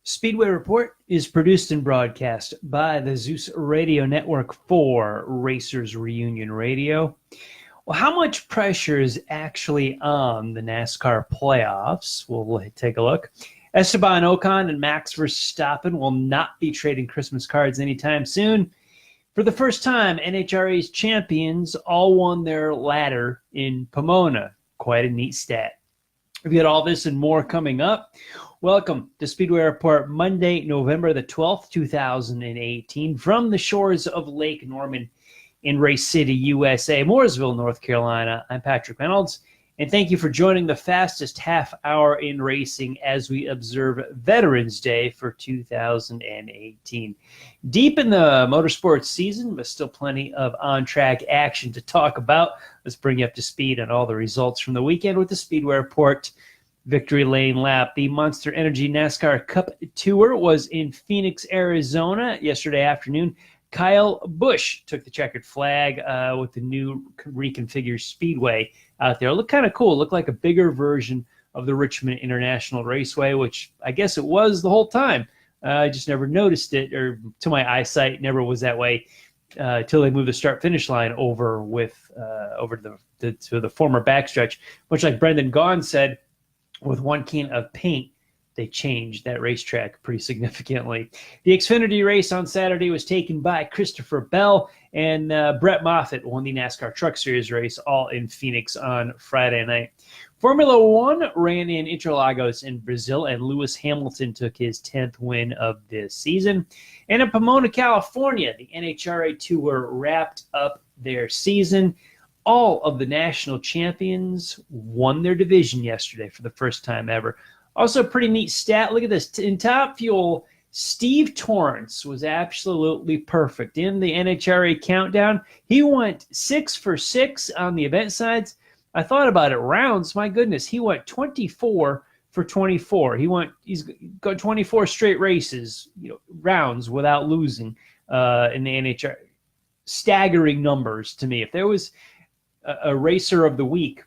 Speedway Report is produced and broadcast by the Zeus Radio Network for Racers Reunion Radio. Well, how much pressure is actually on the NASCAR playoffs? We'll take a look. Esteban Ocon and Max Verstappen will not be trading Christmas cards anytime soon. For the first time, NHRA's champions all won their ladder in Pomona. Quite a neat stat. We've got all this and more coming up. Welcome to Speedway Report, Monday, November the 12th, 2018, from the shores of Lake Norman in Race City, USA, Mooresville, North Carolina. I'm Patrick Reynolds, and thank you for joining the fastest half hour in racing as we observe Veterans Day for 2018. Deep in the motorsports season, but still plenty of on-track action to talk about. Let's bring you up to speed on all the results from the weekend with the Speedway Report Victory Lane Lap. The Monster Energy NASCAR Cup Tour was in Phoenix, Arizona yesterday afternoon. Kyle Busch took the checkered flag with the new reconfigured Speedway out there. It looked kind of cool. It looked like a bigger version of the Richmond International Raceway, which I guess it was the whole time. I just never noticed it, or to my eyesight, never was that way until they moved the start-finish line over to the former backstretch. Much like Brendan Gaughan said, with one can of paint, they changed that racetrack pretty significantly. The Xfinity race on Saturday was taken by Christopher Bell, and Brett Moffitt won the NASCAR Truck Series race, all in Phoenix on Friday night. Formula One ran in Interlagos in Brazil, and Lewis Hamilton took his 10th win of this season. And in Pomona, California, the NHRA Tour wrapped up their season. All of the national champions won their division yesterday for the first time ever. Also, a pretty neat stat. Look at this. In Top Fuel, Steve Torrence was absolutely perfect. In the NHRA countdown, he went 6 for 6 on the event sides. I thought about it. Rounds, my goodness, he went 24 for 24. He's got 24 straight races, rounds without losing in the NHRA. Staggering numbers to me. If there was a racer of the week,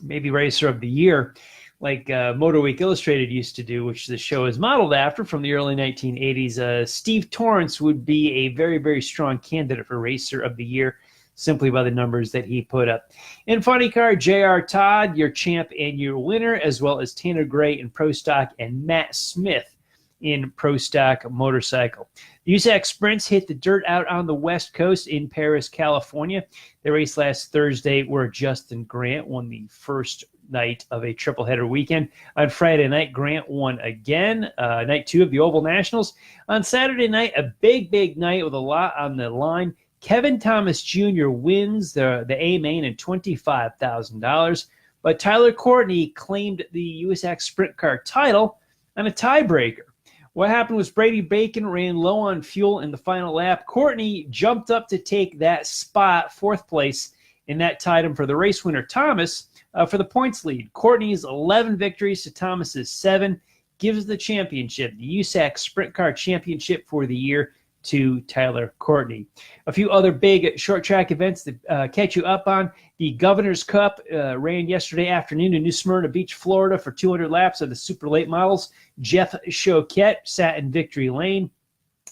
maybe racer of the year, like Motor Week Illustrated used to do, which the show is modeled after from the early 1980s, Steve Torrence would be a very, very strong candidate for racer of the year simply by the numbers that he put up. In Funny Car, J.R. Todd, your champ and your winner, as well as Tanner Gray in Pro Stock and Matt Smith in Pro Stock Motorcycle. The USAC Sprints hit the dirt out on the West Coast in Paris, California. The race last Thursday where Justin Grant won the first night of a triple-header weekend. On Friday night, Grant won again, night 2 of the Oval Nationals. On Saturday night, a big, big night with a lot on the line. Kevin Thomas Jr. wins the A-Main and $25,000. But Tyler Courtney claimed the USAC Sprint Car title on a tiebreaker. What happened was Brady Bacon ran low on fuel in the final lap. Courtney jumped up to take that spot, 4th place, and that tied him for the race winner, Thomas, for the points lead. Courtney's 11 victories to Thomas's 7 gives the championship, the USAC Sprint Car Championship for the year, to Tyler Courtney. A few other big short track events to catch you up on. The Governor's Cup ran yesterday afternoon in New Smyrna Beach, Florida for 200 laps of the super late models. Jeff Choquette sat in victory lane.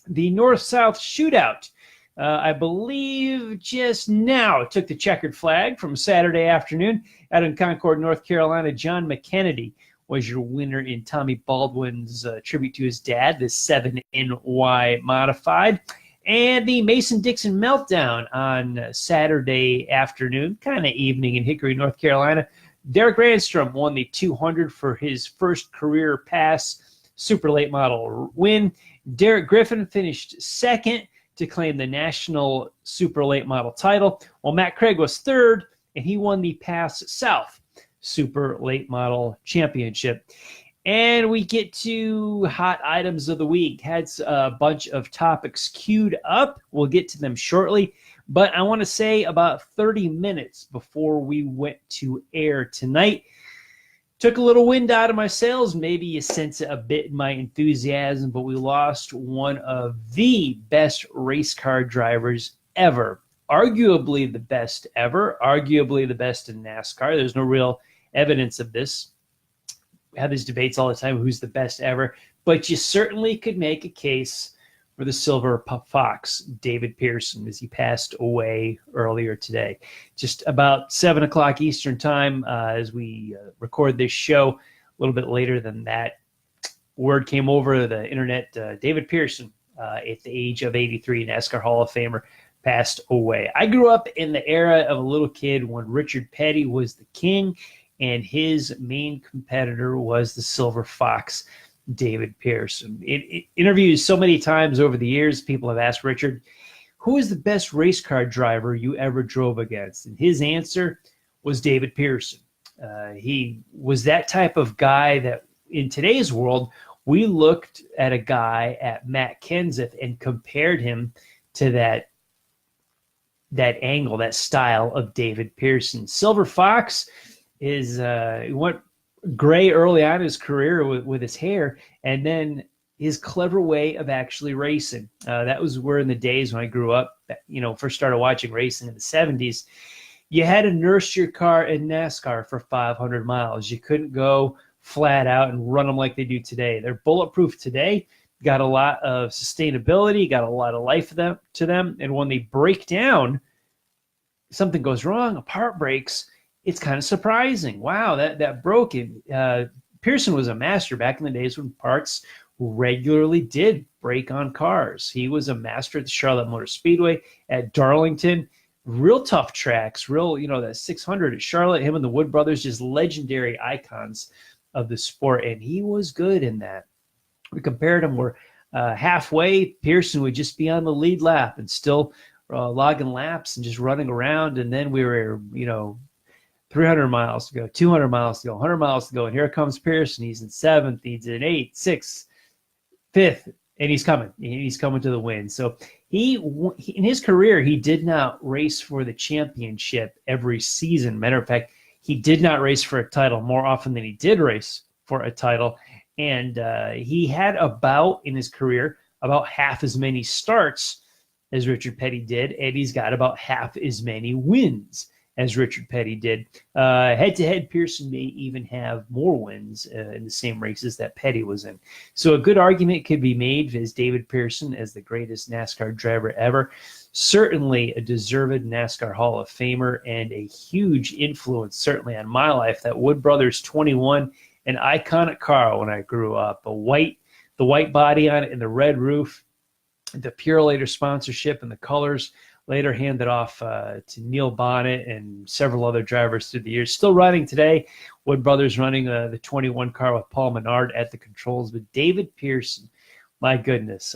The North-South Shootout, I believe just now took the checkered flag from Saturday afternoon out in Concord, North Carolina. John McKennedy was your winner in Tommy Baldwin's tribute to his dad, the 7NY Modified. And the Mason-Dixon Meltdown on Saturday afternoon, kind of evening in Hickory, North Carolina. Derek Randstrom won the 200 for his first career pass super late model win. Derek Griffin finished second to claim the national super late model title, while Matt Craig was third, and he won the Pass South Super Late Model Championship. And we get to hot items of the week. Had a bunch of topics queued up. We'll get to them shortly. But I want to say about 30 minutes before we went to air tonight, took a little wind out of my sails. Maybe you sense it a bit in my enthusiasm, but we lost one of the best race car drivers ever. Arguably the best ever. Arguably the best in NASCAR. There's no real evidence of this. have these debates all the time, who's the best ever, but you certainly could make a case for the Silver Fox, David Pearson, as he passed away earlier today. Just about 7 o'clock Eastern time as we record this show. A little bit later than that, word came over the internet, David Pearson, at the age of 83, NASCAR Hall of Famer, passed away. I grew up in the era of a little kid when Richard Petty was the king, and his main competitor was the Silver Fox, David Pearson. In interviews so many times over the years, people have asked Richard, who is the best race car driver you ever drove against? And his answer was David Pearson. He was that type of guy that in today's world, we looked at a guy at Matt Kenseth and compared him to that angle, that style of David Pearson. Silver Fox is went gray early on in his career with his hair, and then his clever way of actually racing. That was where in the days when I grew up, first started watching racing in the 70s, you had to nurse your car in NASCAR for 500 miles. You couldn't go flat out and run them like they do today. They're bulletproof today, got a lot of sustainability, got a lot of life to them, and when they break down, something goes wrong, a part breaks, it's kind of surprising. Wow, that broke. Pearson was a master back in the days when parts regularly did break on cars. He was a master at the Charlotte Motor Speedway, at Darlington. Real tough tracks, that 600 at Charlotte, him and the Wood brothers, just legendary icons of the sport, and he was good in that. We compared him, we're halfway, Pearson would just be on the lead lap and still logging laps and just running around, and then we were, 300 miles to go, 200 miles to go, 100 miles to go, and here comes Pearson. He's in 7th, he's in 8th, 6th, 5th, and he's coming. He's coming to the win. So he in his career, he did not race for the championship every season. Matter of fact, he did not race for a title more often than he did race for a title. And he had in his career, about half as many starts as Richard Petty did, and he's got about half as many wins as Richard Petty did. Head-to-head, Pearson may even have more wins in the same races that Petty was in. So a good argument could be made as David Pearson as the greatest NASCAR driver ever. Certainly a deserved NASCAR Hall of Famer and a huge influence certainly on my life. That Wood Brothers 21, an iconic car when I grew up. The white body on it and the red roof, the Purolator sponsorship and the colors, later handed off to Neil Bonnet and several other drivers through the years. Still running today. Wood Brothers running the 21 car with Paul Menard at the controls. But David Pearson, my goodness,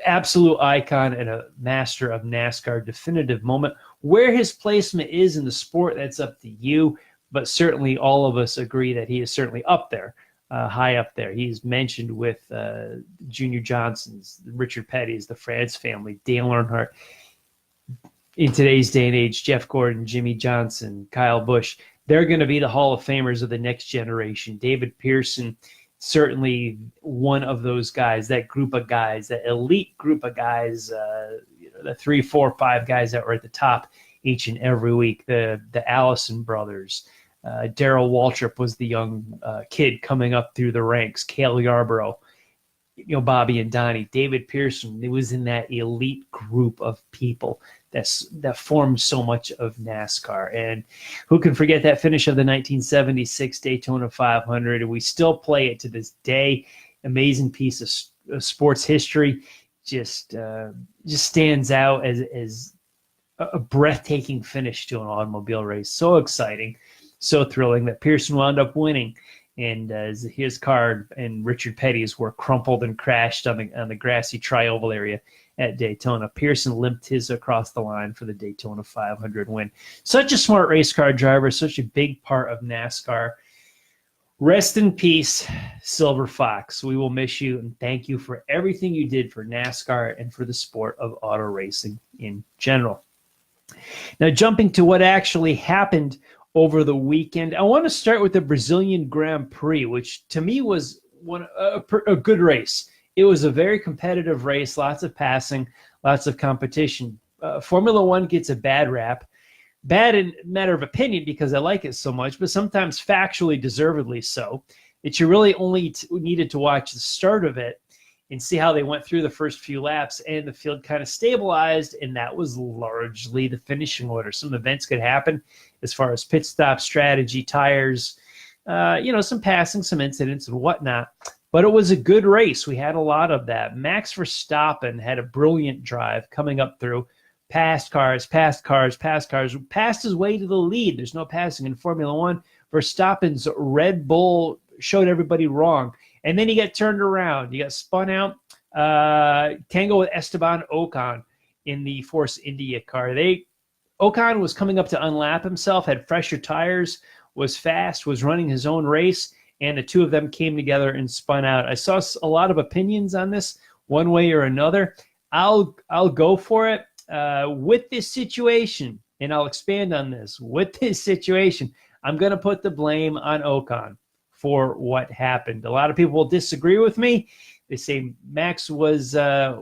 absolute icon and a master of NASCAR. Definitive moment. Where his placement is in the sport, that's up to you. But certainly all of us agree that he is certainly up there. High up there. He's mentioned with Junior Johnson's, Richard Petty's, the France family, Dale Earnhardt. In today's day and age, Jeff Gordon, Jimmy Johnson, Kyle Busch, they're going to be the Hall of Famers of the next generation. David Pearson, certainly one of those guys, that group of guys, that elite group of guys, the 3, 4, 5 guys that were at the top each and every week, the Allison brothers. Darrell Waltrip was the young kid coming up through the ranks. Cale Yarborough, Bobby and Donnie. David Pearson, it was in that elite group of people that formed so much of NASCAR. And who can forget that finish of the 1976 Daytona 500? And we still play it to this day. Amazing piece of sports history. Just stands out as a breathtaking finish to an automobile race. So exciting. So thrilling that Pearson wound up winning, and his car and Richard Petty's were crumpled and crashed on the grassy tri-oval area at Daytona. Pearson limped his across the line for the Daytona 500 win. Such a smart race car driver, such a big part of NASCAR. Rest in peace, Silver Fox. We will miss you, and thank you for everything you did for NASCAR and for the sport of auto racing in general. Now, jumping to what actually happened over the weekend, I want to start with the Brazilian Grand Prix, which to me was a good race. It was a very competitive race, lots of passing, lots of competition. Formula One gets a bad rap. bad in matter of opinion because I like it so much, but sometimes factually deservedly so, that you really only needed to watch the start of it and see how they went through the first few laps, and the field kind of stabilized, and that was largely the finishing order. Some events could happen as far as pit stop strategy, tires, some passing, some incidents and whatnot, but it was a good race. We had a lot of that. Max Verstappen had a brilliant drive coming up through, passed cars, passed his way to the lead. There's no passing in Formula One. Verstappen's Red Bull showed everybody wrong. And then he got turned around. He got spun out. Tango with Esteban Ocon in the Force India car. Ocon was coming up to unlap himself, had fresher tires, was fast, was running his own race, and the two of them came together and spun out. I saw a lot of opinions on this, one way or another. I'll go for it. With this situation, and I'll expand on this, with this situation, I'm going to put the blame on Ocon for what happened. A lot of people will disagree with me. They say Max was at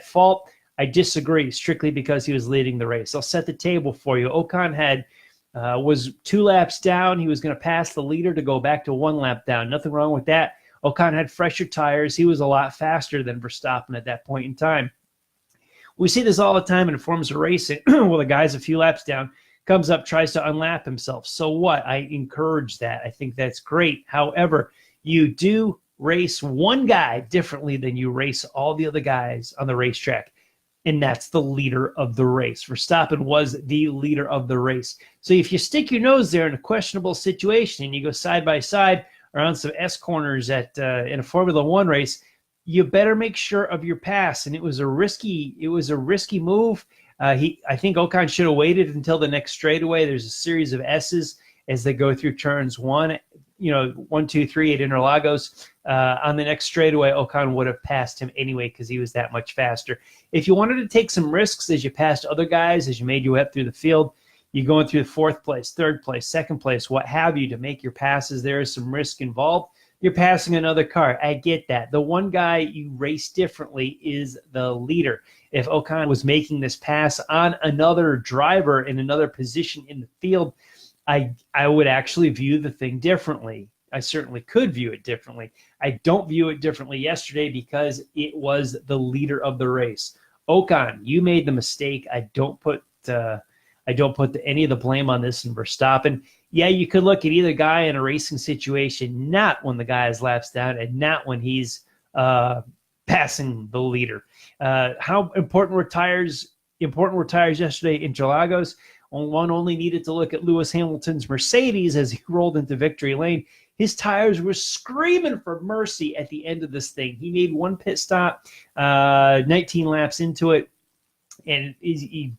fault. I disagree, strictly because he was leading the race. I'll set the table for you. Ocon was 2 laps down. He was going to pass the leader to go back to 1 lap down. Nothing wrong with that. Ocon had fresher tires. He was a lot faster than Verstappen at that point in time. We see this all the time in forms of racing. Well, the guy's a few laps down, comes up, tries to unlap himself. So what? I encourage that. I think that's great. However, you do race one guy differently than you race all the other guys on the racetrack, and that's the leader of the race. Verstappen was the leader of the race. So if you stick your nose there in a questionable situation and you go side by side around some S corners in a Formula One race, you better make sure of your pass. And it was a risky move. I think Ocon should have waited until the next straightaway. There's a series of S's as they go through turns 1, 2, 3 at Interlagos. On the next straightaway, Ocon would have passed him anyway because he was that much faster. If you wanted to take some risks as you passed other guys, as you made your way up through the field, you're going through 4th place, 3rd place, 2nd place, what have you, to make your passes. There is some risk involved. You're passing another car. I get that. The one guy you race differently is the leader. If Ocon was making this pass on another driver in another position in the field, I would actually view the thing differently. I certainly could view it differently. I don't view it differently yesterday because it was the leader of the race. Ocon, you made the mistake. I don't put any of the blame on this in Verstappen. Yeah, you could look at either guy in a racing situation, not when the guy is laps down and not when he's passing the leader. How important were tires yesterday in Interlagos? One only needed to look at Lewis Hamilton's Mercedes as he rolled into victory lane. His tires were screaming for mercy at the end of this thing. He made 1 pit stop, 19 laps into it, and he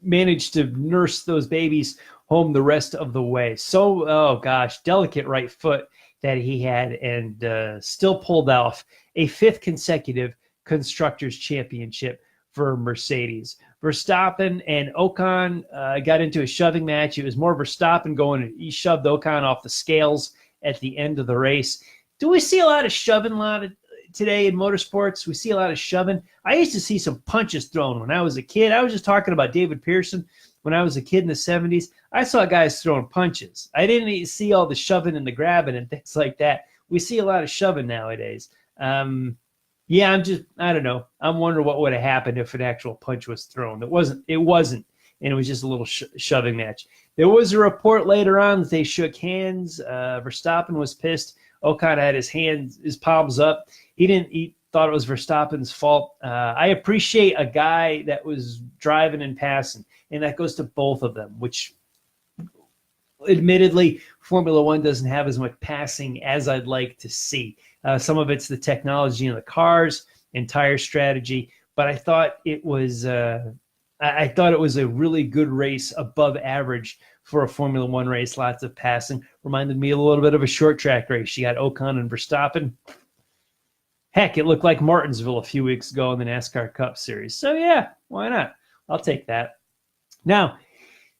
managed to nurse those babies home the rest of the way. So, oh gosh, delicate right foot that he had, and still pulled off a 5th consecutive Constructors' Championship for Mercedes. Verstappen and Ocon got into a shoving match. It was more Verstappen he shoved Ocon off the scales at the end of the race. Do we see a lot of shoving today in motorsports? We see a lot of shoving. I used to see some punches thrown when I was a kid. I was just talking about David Pearson. When I was a kid in the 70s, I saw guys throwing punches. I didn't see all the shoving and the grabbing and things like that. We see a lot of shoving nowadays. I don't know. I'm wondering what would have happened if an actual punch was thrown. It wasn't, and it was just a little shoving match. There was a report later on that they shook hands. Verstappen was pissed. Ocon had his palms up. He thought it was Verstappen's fault. I appreciate a guy that was driving and passing, and that goes to both of them, which admittedly Formula One doesn't have as much passing as I'd like to see. Some of it's the technology in the cars and tire strategy, but I thought it was a really good race, above average for a Formula One race. Lots of passing. Reminded me a little bit of a short track race. You got Ocon and Verstappen. Heck, it looked like Martinsville a few weeks ago in the NASCAR Cup Series. So yeah, why not? I'll take that. Now,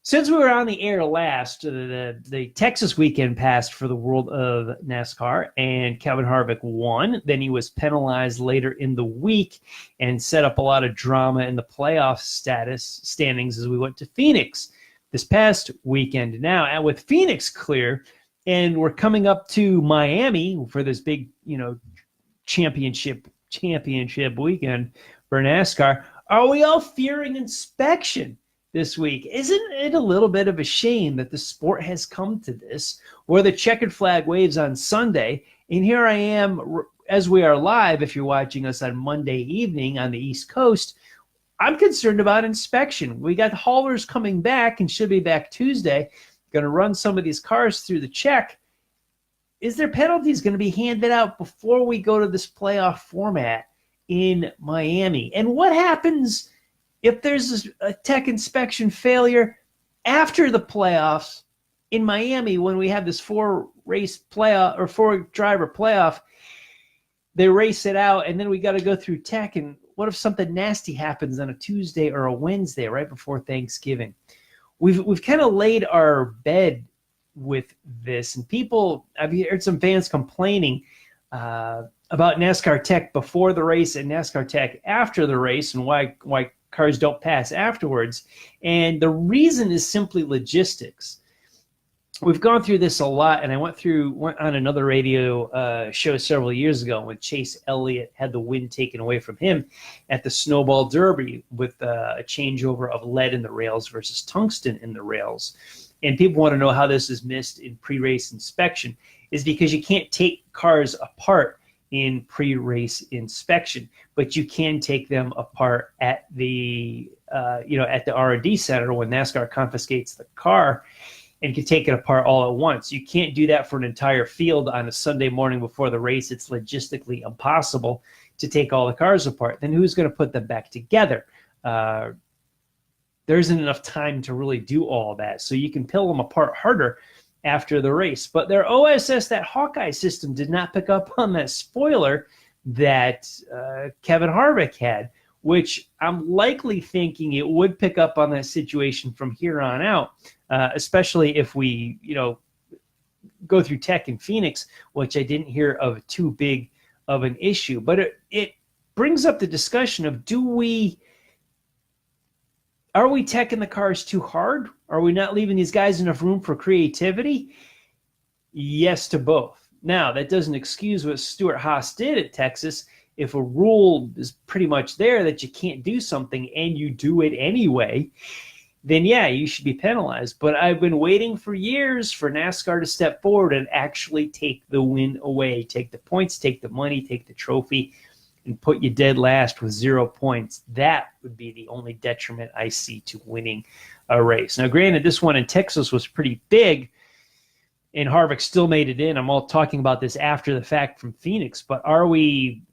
Since we were on the air last, the Texas weekend passed for the world of NASCAR, and Kevin Harvick won. Then he was penalized later in the week and set up a lot of drama in the playoff standings as we went to Phoenix this past weekend. Now, and with Phoenix clear, and we're coming up to Miami for this big, championship weekend for NASCAR. Are we all fearing inspection this week? Isn't it a little bit of a shame that the sport has come to this, where the checkered flag waves on Sunday, and here I am, as we are live, if you're watching us on Monday evening on the East Coast, I'm concerned about inspection. We got haulers coming back and should be back Tuesday, going to run some of these cars through the check. Is there penalties going to be handed out before we go to this playoff format in Miami? And what happens if there's a tech inspection failure after the playoffs in Miami when we have this four-race playoff or four-driver playoff? They race it out, and then we got to go through tech. And what if something nasty happens on a Tuesday or a Wednesday right before Thanksgiving? We've kind of laid our bed with this, and I've heard some fans complaining about NASCAR tech before the race and NASCAR tech after the race, and why cars don't pass afterwards. And the reason is simply logistics. We've gone through this a lot, and I went on another radio show several years ago when Chase Elliott had the win taken away from him at the Snowball Derby with a changeover of lead in the rails versus tungsten in the rails. And people want to know how this is missed in pre-race inspection, is because you can't take cars apart in pre-race inspection, but you can take them apart at the at the R&D center when NASCAR confiscates the car, and can take it apart all at once. You can't do that for an entire field on a Sunday morning before the race. It's logistically impossible to take all the cars apart. Then who's going to put them back together? There isn't enough time to really do all that, so you can peel them apart harder after the race. But their OSS, that Hawkeye system, did not pick up on that spoiler that Kevin Harvick had, which I'm likely thinking it would pick up on that situation from here on out, especially if we, go through tech in Phoenix, which I didn't hear of too big of an issue. But it brings up the discussion of, are we teching the cars too hard? Are we not leaving these guys enough room for creativity? Yes to both. Now, that doesn't excuse what Stuart Haas did at Texas. If a rule is pretty much there that you can't do something and you do it anyway, then yeah, you should be penalized. But I've been waiting for years for NASCAR to step forward and actually take the win away, take the points, take the money, take the trophy, and put you dead last with 0 points. That would be the only detriment I see to winning a race. Now, granted, this one in Texas was pretty big, and Harvick still made it in. I'm all talking about this after the fact from Phoenix, but are we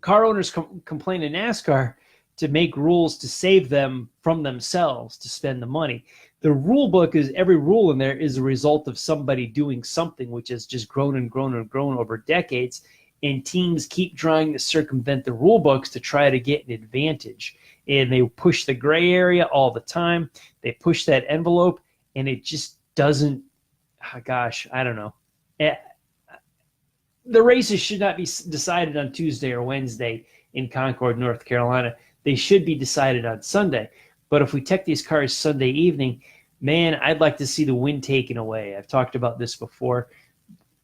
car owners complain to NASCAR to make rules to save them from themselves, to spend the money? The rule book is, every rule in there is a result of somebody doing something, which has just grown and grown and grown over decades. And teams keep trying to circumvent the rule books to try to get an advantage. And they push the gray area all the time. They push that envelope, and it just doesn't, I don't know. The races should not be decided on Tuesday or Wednesday in Concord, North Carolina. They should be decided on Sunday. But if we tech these cars Sunday evening, man, I'd like to see the win taken away. I've talked about this before.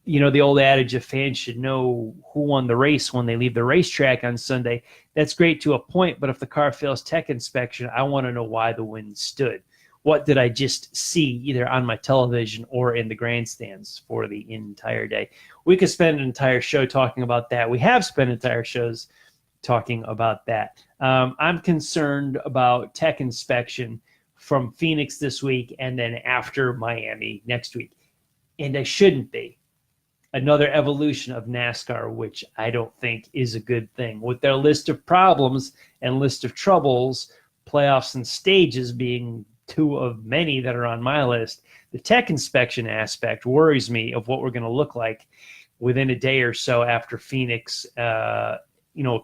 The old adage of fans should know who won the race when they leave the racetrack on Sunday. That's great to a point, but if the car fails tech inspection, I want to know why the win stood. What did I just see either on my television or in the grandstands for the entire day? We could spend an entire show talking about that. We have spent entire shows talking about that. I'm concerned about tech inspection from Phoenix this week and then after Miami next week. And I shouldn't be. Another evolution of NASCAR, which I don't think is a good thing. With their list of problems and list of troubles, playoffs and stages being two of many that are on my list, the tech inspection aspect worries me of what we're going to look like within a day or so after Phoenix, a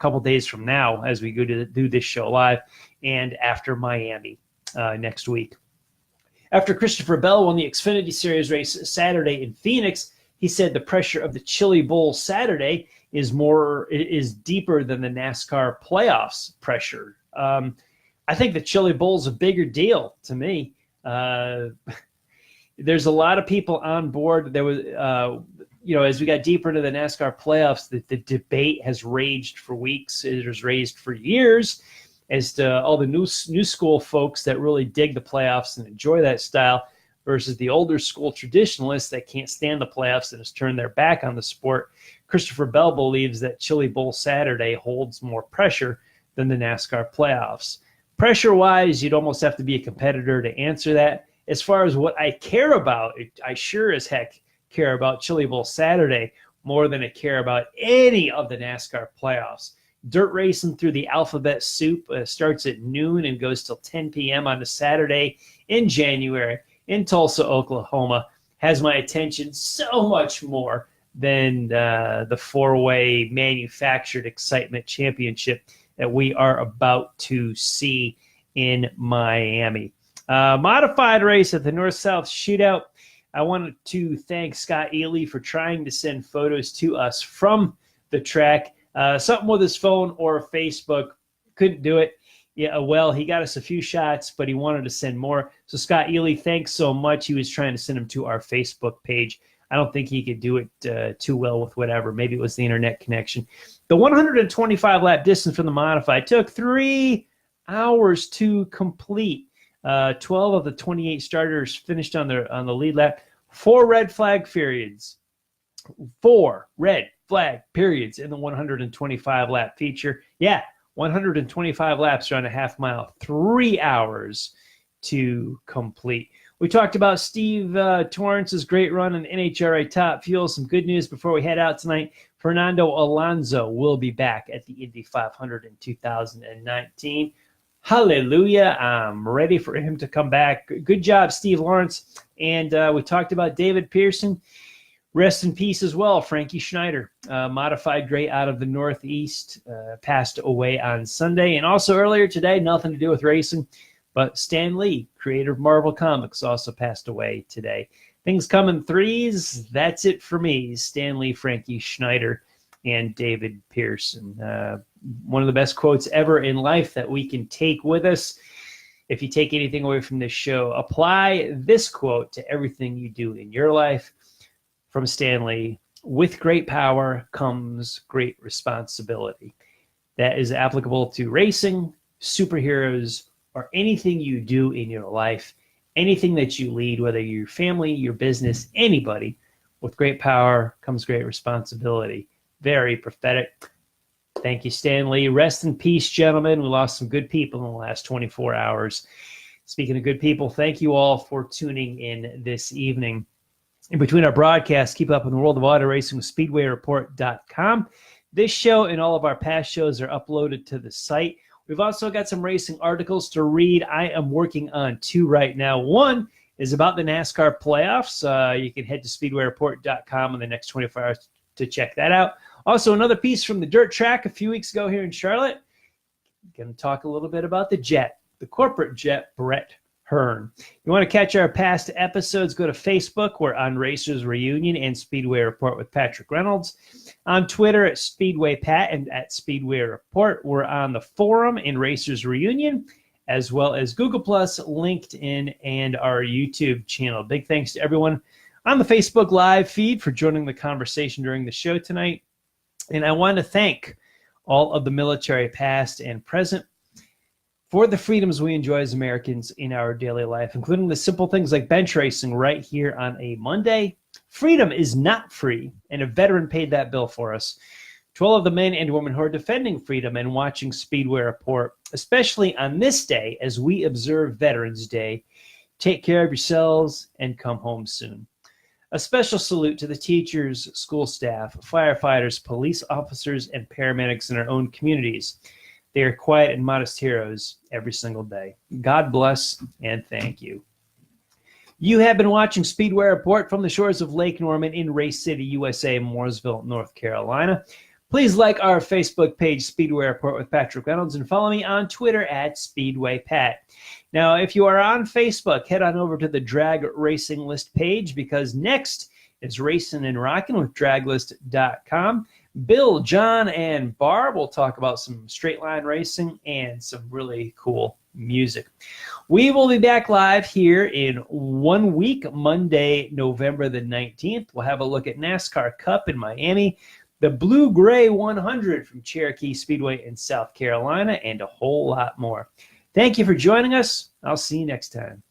couple days from now as we go to do this show live, and after Miami next week. After Christopher Bell won the Xfinity Series race Saturday in Phoenix, he said the pressure of the Chili Bowl Saturday is deeper than the NASCAR playoffs pressure. I think the Chili Bowl is a bigger deal to me. There's a lot of people on board. There was, as we got deeper into the NASCAR playoffs, the debate has raged for weeks. It has raged for years as to all the new school folks that really dig the playoffs and enjoy that style versus the older school traditionalists that can't stand the playoffs and has turned their back on the sport. Christopher Bell believes that Chili Bowl Saturday holds more pressure than the NASCAR playoffs. Pressure-wise, you'd almost have to be a competitor to answer that. As far as what I care about, I sure as heck care about Chili Bowl Saturday more than I care about any of the NASCAR playoffs. Dirt racing through the alphabet soup starts at noon and goes till 10 p.m. on a Saturday in January in Tulsa, Oklahoma. Has my attention so much more than the four-way manufactured excitement championship that we are about to see in Miami. Modified race at the North-South Shootout. I wanted to thank Scott Ely for trying to send photos to us from the track. Something with his phone or Facebook. Couldn't do it. Yeah, well, he got us a few shots, but he wanted to send more. So Scott Ely, thanks so much. He was trying to send them to our Facebook page. I don't think he could do it too well with whatever. Maybe it was the internet connection. The 125-lap distance from the modified took 3 hours to complete. 12 of the 28 starters finished on the lead lap. 4 red flag periods. 4 red flag periods in the 125-lap feature. Yeah, 125 laps around a half mile. 3 hours to complete. We talked about Steve Torrance's great run in NHRA Top Fuel. Some good news before we head out tonight. Fernando Alonso will be back at the Indy 500 in 2019. Hallelujah. I'm ready for him to come back. Good job, Steve Lawrence. And we talked about David Pearson. Rest in peace as well. Frankie Schneider, modified great out of the Northeast, passed away on Sunday. And also earlier today, nothing to do with racing, but Stan Lee, creator of Marvel Comics, also passed away today. Things come in threes. That's it for me. Stan Lee, Frankie Schneider, and David Pearson. One of the best quotes ever in life that we can take with us. If you take anything away from this show, apply this quote to everything you do in your life. From Stan Lee, with great power comes great responsibility. That is applicable to racing, superheroes, or anything you do in your life, anything that you lead, whether your family, your business, anybody. With great power comes great responsibility. Very prophetic. Thank you, Stan Lee. Rest in peace, gentlemen. We lost some good people in the last 24 hours. Speaking of good people, thank you all for tuning in this evening. In between our broadcasts, keep up in the world of auto racing with SpeedwayReport.com. This show and all of our past shows are uploaded to the site. We've also got some racing articles to read. I am working on 2 right now. One is about the NASCAR playoffs. You can head to SpeedwayReport.com in the next 24 hours to check that out. Also, another piece from the dirt track a few weeks ago here in Charlotte. Going to talk a little bit about the jet, the corporate jet, Brett Hearn. You want to catch our past episodes, go to Facebook. We're on Racers Reunion and Speedway Report with Patrick Reynolds. On Twitter at Speedway Pat and at Speedway Report. We're on the forum in Racers Reunion, as well as Google+, LinkedIn, and our YouTube channel. Big thanks to everyone on the Facebook Live feed for joining the conversation during the show tonight. And I want to thank all of the military past and present for the freedoms we enjoy as Americans in our daily life, including the simple things like bench racing right here on a Monday. Freedom is not free, and a veteran paid that bill for us. To all of the men and women who are defending freedom and watching Speedway Report, especially on this day as we observe Veterans Day, take care of yourselves and come home soon. A special salute to the teachers, school staff, firefighters, police officers, and paramedics in our own communities. They are quiet and modest heroes every single day. God bless and thank you. You have been watching Speedway Report from the shores of Lake Norman in Race City, USA, Mooresville, North Carolina. Please like our Facebook page, Speedway Report with Patrick Reynolds, and follow me on Twitter at Speedway Pat. Now, if you are on Facebook, head on over to the Drag Racing List page, because next is Racing and Rocking with draglist.com. Bill, John, and Barb will talk about some straight line racing and some really cool music. We will be back live here in 1 week, Monday, November the 19th. We'll have a look at NASCAR Cup in Miami, the Blue Gray 100 from Cherokee Speedway in South Carolina, and a whole lot more. Thank you for joining us. I'll see you next time.